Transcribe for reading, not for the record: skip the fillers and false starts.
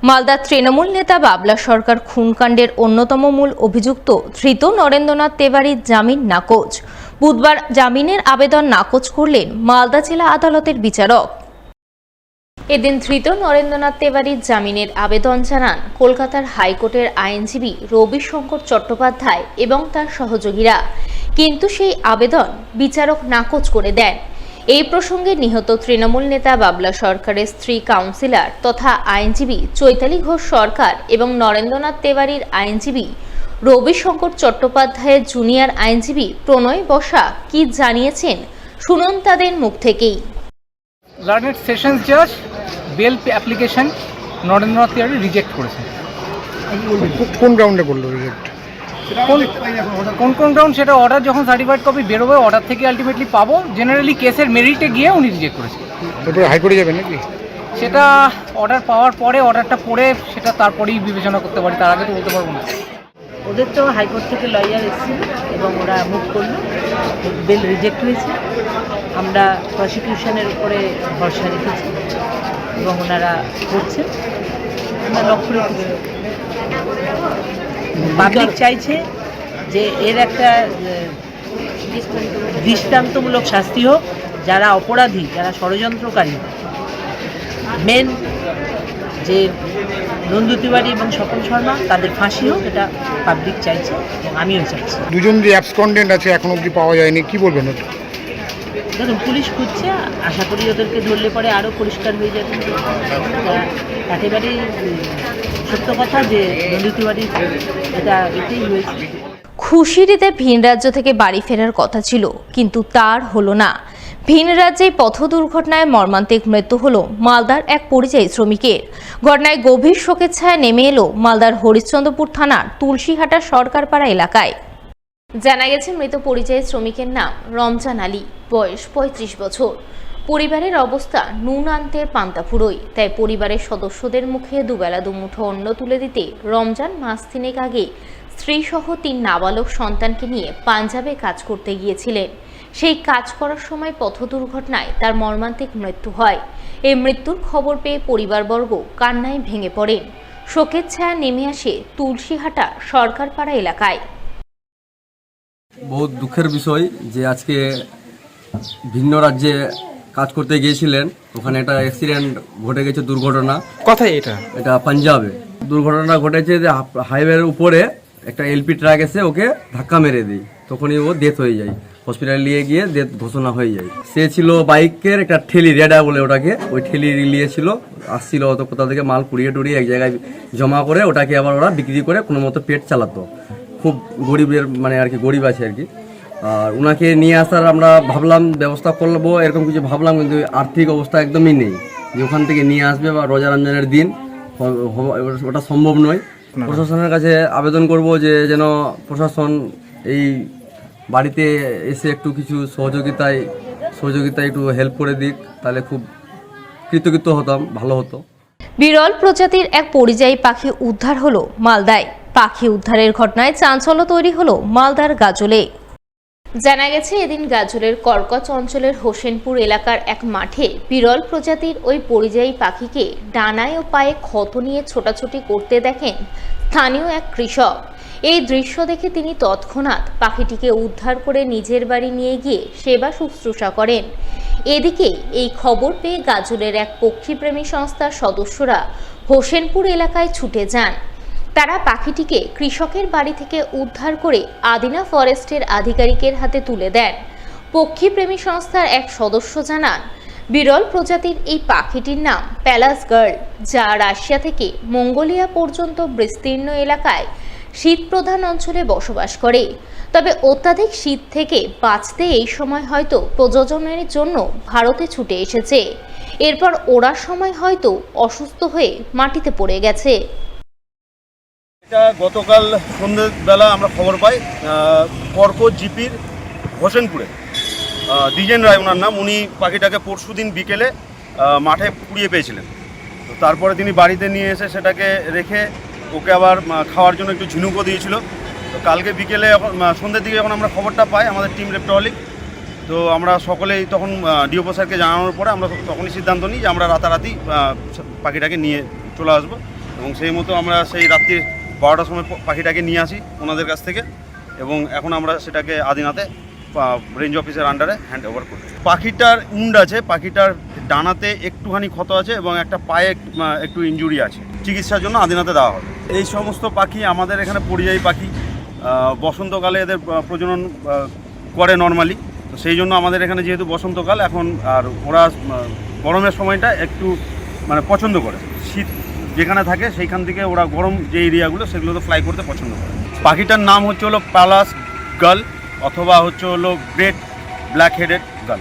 মালদার তৃণমূল নেতা বাবলা সরকার খুনকাণ্ডের অন্যতম মূল অভিযুক্ত ধৃত নরেন্দ্রনাথ তেওয়ারির জামিন নাকচ। বুধবার জামিনের আবেদন নাকচ করলেন মালদা জেলা আদালতের বিচারক। এদিন ধৃত নরেন্দ্রনাথ তেওয়ারির জামিনের আবেদন জানান কলকাতার হাইকোর্টের আইনজীবী রবিশঙ্কর চট্টোপাধ্যায় এবং তার সহযোগীরা, কিন্তু সেই আবেদন বিচারক নাকচ করে দেন। এই প্রসঙ্গে নিহত তৃণমূল নেতা বাবলা সরকারের স্ত্রী কাউন্সিলর তথা আইনজীবী চৈতালি ঘোষ সরকার এবং নরেন্দ্রনাথ তেওয়ারির আইনজীবী রবিশঙ্কর চট্টোপাধ্যায়ের জুনিয়র আইনজীবী প্রণয় বসা কি জানিয়েছেন শুনুন তাদের মুখ থেকেই। লার্নেড সেশনস জাজ bail application Narendranath Tewari reject করেছেন। কোন গ্রাউন্ডে করলো রিজেক্ট? কোন গ্রাউন্ড সেটা অর্ডার যখন সার্টিফাইড কপি বেরোবে অর্ডার থেকে আলটিমেটলি পাবো। জেনারেলি কেসের মেরিটে গিয়ে উনি রিজেক্ট করেছেন। তারপরে হাইকোর্টে যাবেন নাকি? সেটা অর্ডার পাওয়ার পরে, অর্ডারটা পড়ে সেটা তারপরেই বিবেচনা করতে পারি, তার আগে তো বলতে পারবো না। ওদের তো হাইকোর্ট থেকে লয়ার এসেছিল এবং ওরা মুভ করলো, বেল রিজেক্ট হয়েছে। আমরা প্রসিকিউশনের উপরে ভরসা রেখেছি এবং ওনারা করছেন, আমরা লক্ষ্য রেখেছি। পাবলিক চাইছে যে এর একটা দৃষ্টান্তমূলক শাস্তি হোক, যারা অপরাধী, যারা ষড়যন্ত্রকারী, মেন যে নন্দু তিওয়ারি এবং স্বপন শর্মা, তাদের ফাঁসি হোক, এটা পাবলিক চাইছে এবং আমিও চাইছি। দুজন যে অ্যাবসকন্ডেন্ট আছে এখন অবধি পাওয়া যায়নি, কি বলবেন ওটা? দেখুন, পুলিশ খুঁজছে, আশা করি ওদেরকে ধরলে পরে আরও পরিষ্কার হয়ে যাবে। একেবারেই সত্য কথা যে নন্দু তিওয়ারি এটা এটাই হয়েছে। খুশির ঈদে ভিন রাজ্য থেকে বাড়ি ফেরার কথা ছিল, কিন্তু তার হলো না। ভিন রাজ্যে পথ দুর্ঘটনায় মর্মান্তিক মৃত্যু হলো মালদার এক পরিযায়ী শ্রমিকের। ঘটনায় গভীর শোকের ছায়া নেমে এলো মালদার হরিশ্চন্দ্রপুর থানার তুলসীহাটা সরকারপাড়া এলাকায়। জানা গেছে মৃত পরিযায়ী শ্রমিকের নাম রমজান আলী, বয়স 35 বছর। পরিবারের অবস্থা নুন আনতে পান্তা ফুরোয়, তাই পরিবারের সদস্যদের মুখে দুবেলা দুমুঠো অন্ন তুলে দিতে রমজান মাস তিনেক আগে স্ত্রীসহ 3 নাবালক সন্তানকে নিয়ে পাঞ্জাবে কাজ করতে গিয়েছিলেন। সেই কাজ করার সময় পথ দুর্ঘটনায় তার মর্মান্তিক মৃত্যু হয়। এই মৃত্যুর খবর পেয়ে পরিবারবর্গ কান্নায় ভেঙে পড়েন। শোকের ছায়া নেমে আসে তুলসীহাটা সরকারপাড়া এলাকায়। বহুত দুঃখের বিষয় যে আজকে ভিন্ন রাজ্যে কাজ করতে গিয়েছিলেন, ওখানে একটা অ্যাক্সিডেন্ট ঘটে গেছে, দুর্ঘটনা। কোথায় এটা? পাঞ্জাবে দুর্ঘটনা ঘটেছে যে হাইওয়ের উপরে একটা এলপি ট্রাক এসে ওকে ধাক্কা মেরে দেয়, তখনই ও ডেথ হয়ে যায়। হসপিটালে নিয়ে গিয়ে ডেথ ঘোষণা হয়ে যায়। সে ছিল বাইকের একটা ঠেলি, রেডা বলে ওটাকে, ওই ঠেলি নিয়েছিল, আসছিল অত কোথা থেকে মাল কুড়িয়ে টুড়িয়ে এক জায়গায় জমা করে ওটাকে আবার ওরা বিক্রি করে কোনো মতো পেট চালাতো। খুব গরিবের মানে আর কি, গরিব আছে আর কি। আর ওনাকে নিয়ে আসার আমরা ভাবলাম ব্যবস্থা করবো, এরকম কিছু ভাবলাম, কিন্তু আর্থিক অবস্থা একদমই নেই যে ওখান থেকে নিয়ে আসবে বা রোজা রমজানের দিন ওটা সম্ভব নয়। প্রশাসনের কাছে আবেদন করব যে যেন প্রশাসন এই বাড়িতে এসে একটু কিছু সহযোগিতায় একটু হেল্প করে দিক, তাহলে খুব কৃতজ্ঞ হতাম, ভালো হতো। বিরল প্রজাতির এক পরিযায়ী পাখি উদ্ধার হলো মালদায়। পাখি উদ্ধারের ঘটনায় চাঞ্চল্য তৈরি হলো মালদার গাজলে। জানা গেছে এদিন গাজলের কর্কচ অঞ্চলের হোসেনপুর এলাকার এক মাঠে বিরল প্রজাতির ওই পরিযায়ী পাখিকে ডানায় ও পায়ে ক্ষত নিয়ে ছোটাছুটি করতে দেখেন স্থানীয় এক কৃষক। এই দৃশ্য দেখে তিনি তৎক্ষণাৎ পাখিটিকে উদ্ধার করে নিজের বাড়ি নিয়ে গিয়ে সেবা শুশ্রূষা করেন। এদিকে এই খবর পেয়ে গাজলের এক পক্ষীপ্রেমী সংস্থার সদস্যরা হোসেনপুর এলাকায় ছুটে যান। তারা পাখিটিকে কৃষকের বাড়ি থেকে উদ্ধার করে আদিনা ফরেস্টের আধিকারিকের হাতে তুলে দেন। পক্ষীপ্রেমী সংস্থার এক সদস্য জানান, বিরল প্রজাতির এই পাখিটির নাম প্যালাস গার্ল, যা রাশিয়া থেকে মঙ্গোলিয়া পর্যন্ত বিস্তীর্ণ এলাকায় শীতপ্রধান অঞ্চলে বসবাস করে। তবে অত্যাধিক শীত থেকে বাঁচতে এই সময় হয়তো প্রজননের জন্য ভারতে ছুটে এসেছে। এরপর ওড়ার সময় হয়তো অসুস্থ হয়ে মাটিতে পড়ে গেছে। গতকাল সন্ধ্যেবেলা আমরা খবর পাই কর্কট জিপির হোসেনপুরে দ্বিজেন রায় ওনার নাম, উনি পাখিটাকে পরশুদিন বিকেলে মাঠে পুড়িয়ে পেয়েছিলেন। তো তারপরে তিনি বাড়িতে নিয়ে এসে সেটাকে রেখে ওকে আবার খাওয়ার জন্য একটু ঝিনুকও দিয়েছিল। তো কালকে বিকেলে সন্ধ্যের দিকে যখন আমরা খবরটা পাই আমাদের টিম রেপ্টহলিক, তো আমরা সকলেই তখন ডিওপো স্যারকে জানানোর পরে আমরা তখনই সিদ্ধান্ত নিই যে আমরা রাতারাতি পাখিটাকে নিয়ে চলে আসবো। এবং সেই মতো আমরা সেই রাত্রি 12টার সময় পাখিটাকে নিয়ে আসি ওনাদের কাছ থেকে, এবং এখন আমরা সেটাকে আদিনাতে রেঞ্জ অফিসের আন্ডারে হ্যান্ড ওভার করি। পাখিটার উন্ড আছে, পাখিটার ডানাতে একটুখানি ক্ষত আছে এবং একটা পায়ে একটু ইনজুরি আছে, চিকিৎসার জন্য আদিনাতে দেওয়া হবে। এই সমস্ত পাখি আমাদের এখানে পরিযায়ী পাখি, বসন্তকালে এদের প্রজনন করে নর্মালি, তো সেই জন্য আমাদের এখানে যেহেতু বসন্তকাল এখন, আর ওরা গরমের সময়টা একটু মানে পছন্দ করে, শীত যেখানে থাকে সেইখান থেকে ওরা গরম যে এরিয়াগুলো সেগুলোতে ফ্লাই করতে পছন্দ করে। পাখিটার নাম হচ্ছে হলো প্যালাস গাল অথবা হচ্ছে হলো গ্রেট ব্ল্যাক হেডেড গাল।